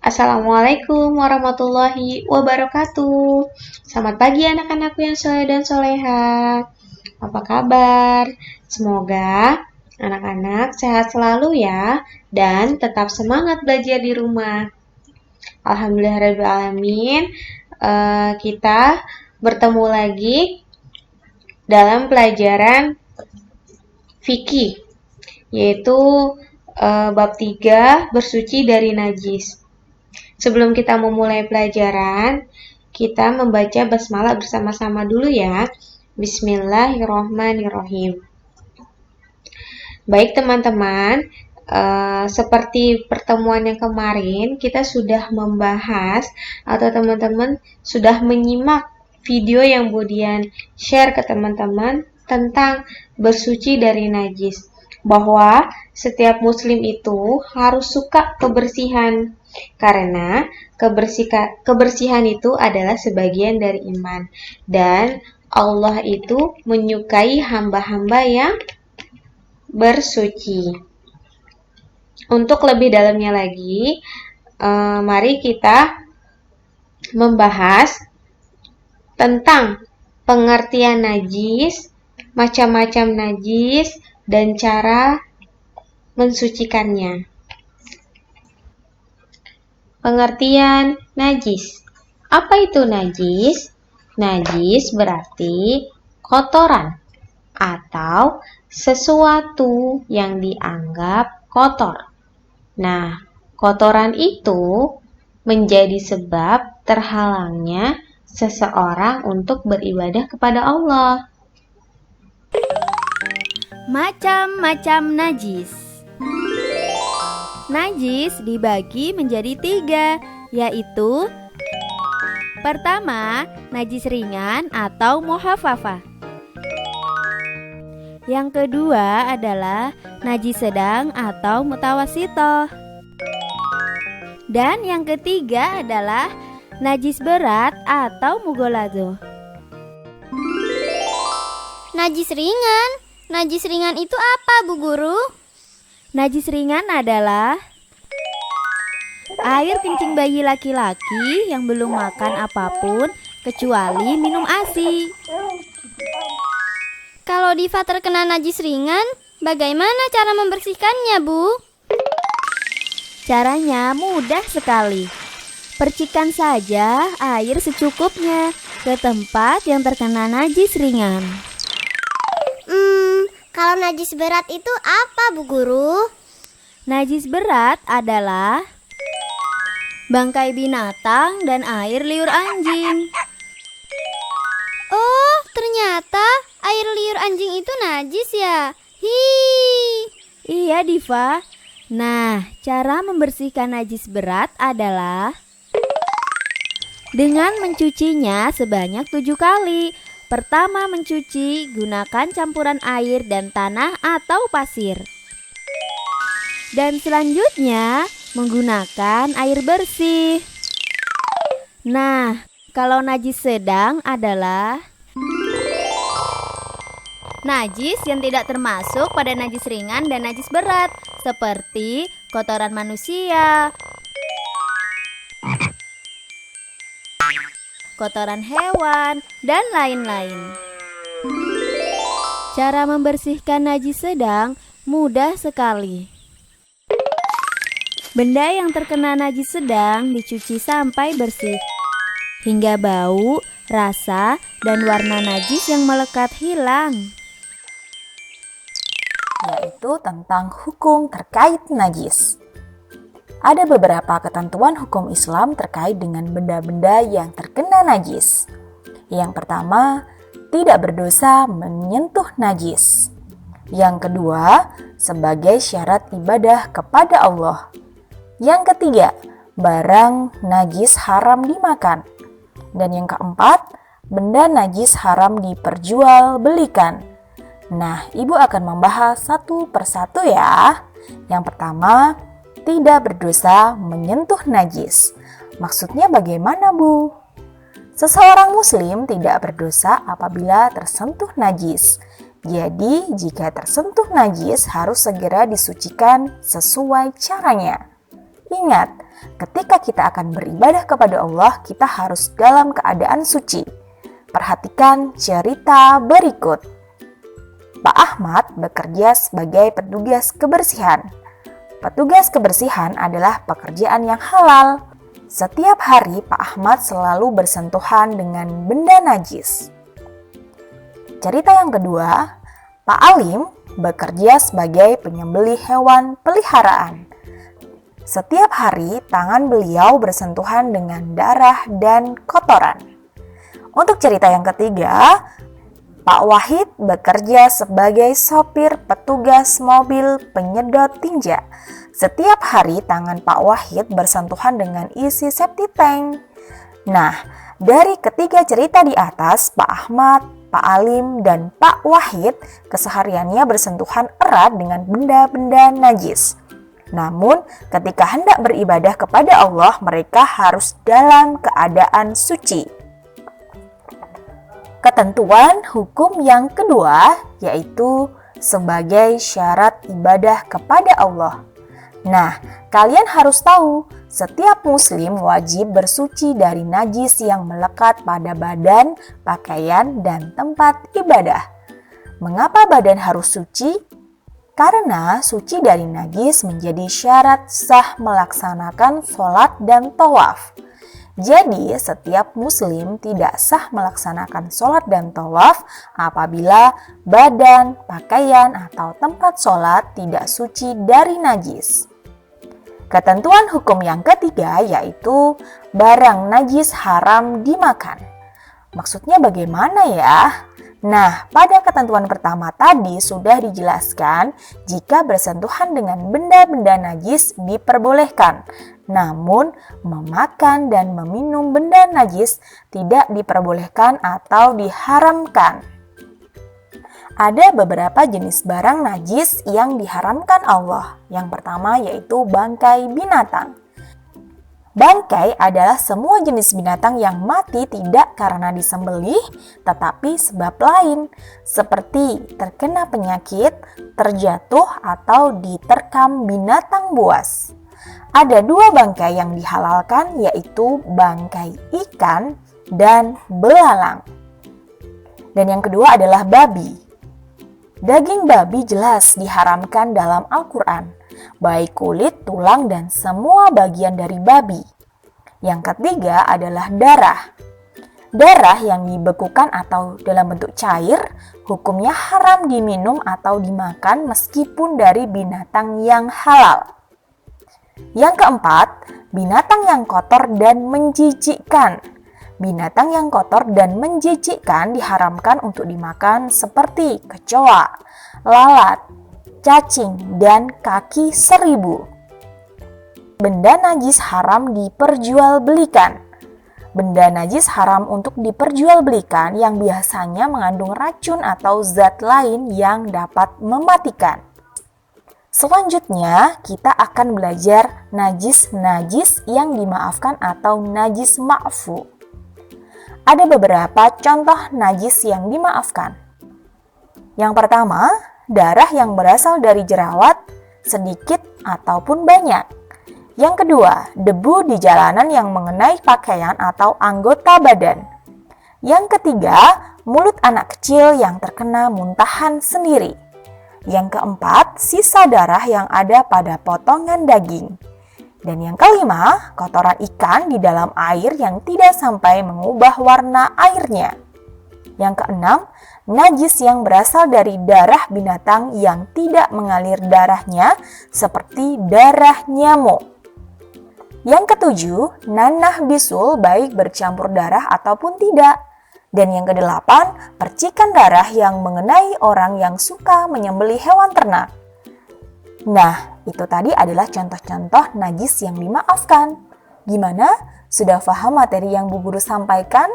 Assalamualaikum warahmatullahi wabarakatuh. Selamat pagi anak-anakku yang soleh dan soleha. Apa kabar? Semoga anak-anak sehat selalu ya dan tetap semangat belajar di rumah. Alhamdulillahirrahmanirrahim. Kita bertemu lagi dalam pelajaran fikih, yaitu bab 3 bersuci dari najis. Sebelum kita memulai pelajaran, kita membaca basmalah bersama-sama dulu ya. Bismillahirrohmanirrohim. Baik teman-teman, seperti pertemuan yang kemarin, kita sudah membahas atau teman-teman sudah menyimak video yang Budian share ke teman-teman tentang bersuci dari najis. Bahwa setiap muslim itu harus suka kebersihan, karena kebersihan itu adalah sebagian dari iman. Dan Allah itu menyukai hamba-hamba yang bersuci. Untuk lebih dalamnya lagi, mari kita membahas tentang pengertian najis, macam-macam najis, dan cara mensucikannya. Pengertian najis. Apa itu najis? Najis berarti kotoran atau sesuatu yang dianggap kotor. Nah, kotoran itu menjadi sebab terhalangnya seseorang untuk beribadah kepada Allah. Macam-macam najis. Najis dibagi menjadi 3, yaitu pertama, najis ringan atau muhafafah. Yang kedua adalah najis sedang atau mutawasitoh. Dan yang ketiga adalah najis berat atau mugolazo. Najis ringan. Najis ringan itu apa, Bu Guru? Najis ringan adalah air kencing bayi laki-laki yang belum makan apapun kecuali minum ASI. Kalau Diva terkena najis ringan, bagaimana cara membersihkannya, Bu? Caranya mudah sekali. Percikan saja air secukupnya ke tempat yang terkena najis ringan. Kalau najis berat itu apa, Bu Guru? Najis berat adalah bangkai binatang dan air liur anjing. Oh, ternyata air liur anjing itu najis ya? Iya, Diva. Nah, cara membersihkan najis berat adalah dengan mencucinya sebanyak 7 kali. Pertama mencuci, gunakan campuran air dan tanah atau pasir. Dan selanjutnya menggunakan air bersih. Nah, kalau najis sedang adalah najis yang tidak termasuk pada najis ringan dan najis berat, seperti kotoran manusia, kotoran hewan, dan lain-lain. Cara membersihkan najis sedang mudah sekali. Benda yang terkena najis sedang dicuci sampai bersih, hingga bau, rasa, dan warna najis yang melekat hilang. Yaitu tentang hukum terkait najis. Ada beberapa ketentuan hukum Islam terkait dengan benda-benda yang terkena najis. Yang pertama, tidak berdosa menyentuh najis. Yang kedua, sebagai syarat ibadah kepada Allah. Yang ketiga, barang najis haram dimakan. Dan yang keempat, benda najis haram diperjualbelikan. Nah, Ibu akan membahas satu persatu ya. Yang pertama, tidak berdosa menyentuh najis. Maksudnya bagaimana, Bu? Seseorang muslim tidak berdosa apabila tersentuh najis. Jadi, jika tersentuh najis harus segera disucikan sesuai caranya. Ingat, ketika kita akan beribadah kepada Allah, kita harus dalam keadaan suci. Perhatikan cerita berikut. Pak Ahmad bekerja sebagai petugas kebersihan. Petugas kebersihan adalah pekerjaan yang halal. Setiap hari Pak Ahmad selalu bersentuhan dengan benda najis. Cerita yang kedua, Pak Alim bekerja sebagai penyembelih hewan peliharaan. Setiap hari tangan beliau bersentuhan dengan darah dan kotoran. Untuk cerita yang ketiga, Pak Wahid bekerja sebagai sopir petugas mobil penyedot tinja. Setiap hari tangan Pak Wahid bersentuhan dengan isi septic tank. Nah, dari ketiga cerita di atas, Pak Ahmad, Pak Alim, dan Pak Wahid kesehariannya bersentuhan erat dengan benda-benda najis. Namun, ketika hendak beribadah kepada Allah, mereka harus dalam keadaan suci. Ketentuan hukum yang kedua yaitu sebagai syarat ibadah kepada Allah. Nah, kalian harus tahu, setiap muslim wajib bersuci dari najis yang melekat pada badan, pakaian, dan tempat ibadah. Mengapa badan harus suci? Karena suci dari najis menjadi syarat sah melaksanakan sholat dan tawaf. Jadi, setiap muslim tidak sah melaksanakan sholat dan tawaf apabila badan, pakaian, atau tempat sholat tidak suci dari najis. Ketentuan hukum yang ketiga yaitu barang najis haram dimakan. Maksudnya bagaimana ya? Nah, pada ketentuan pertama tadi sudah dijelaskan jika bersentuhan dengan benda-benda najis diperbolehkan. Namun, memakan dan meminum benda najis tidak diperbolehkan atau diharamkan. Ada beberapa jenis barang najis yang diharamkan Allah. Yang pertama yaitu bangkai binatang. Bangkai adalah semua jenis binatang yang mati tidak karena disembelih, tetapi sebab lain, seperti terkena penyakit, terjatuh, atau diterkam binatang buas. Ada dua bangkai yang dihalalkan, yaitu bangkai ikan dan belalang. Dan yang kedua adalah babi. Daging babi jelas diharamkan dalam Al-Quran, baik kulit, tulang, dan semua bagian dari babi. Yang ketiga adalah darah. Darah yang dibekukan atau dalam bentuk cair, hukumnya haram diminum atau dimakan meskipun dari binatang yang halal. Yang keempat, binatang yang kotor dan menjijikkan. Binatang yang kotor dan menjijikkan diharamkan untuk dimakan seperti kecoa, lalat, cacing, dan kaki seribu. Benda najis haram diperjualbelikan. Benda najis haram untuk diperjualbelikan yang biasanya mengandung racun atau zat lain yang dapat mematikan. Selanjutnya, kita akan belajar najis-najis yang dimaafkan atau najis ma'fu. Ada beberapa contoh najis yang dimaafkan. Yang pertama, darah yang berasal dari jerawat, sedikit ataupun banyak. Yang kedua, debu di jalanan yang mengenai pakaian atau anggota badan. Yang ketiga, mulut anak kecil yang terkena muntahan sendiri. Yang keempat, sisa darah yang ada pada potongan daging. Dan yang kelima, kotoran ikan di dalam air yang tidak sampai mengubah warna airnya. Yang keenam, najis yang berasal dari darah binatang yang tidak mengalir darahnya seperti darah nyamuk. Yang ketujuh, nanah bisul baik bercampur darah ataupun tidak. Dan yang kedelapan, percikan darah yang mengenai orang yang suka menyembelih hewan ternak. Nah, itu tadi adalah contoh-contoh najis yang dimaafkan. Gimana? Sudah paham materi yang Bu Guru sampaikan?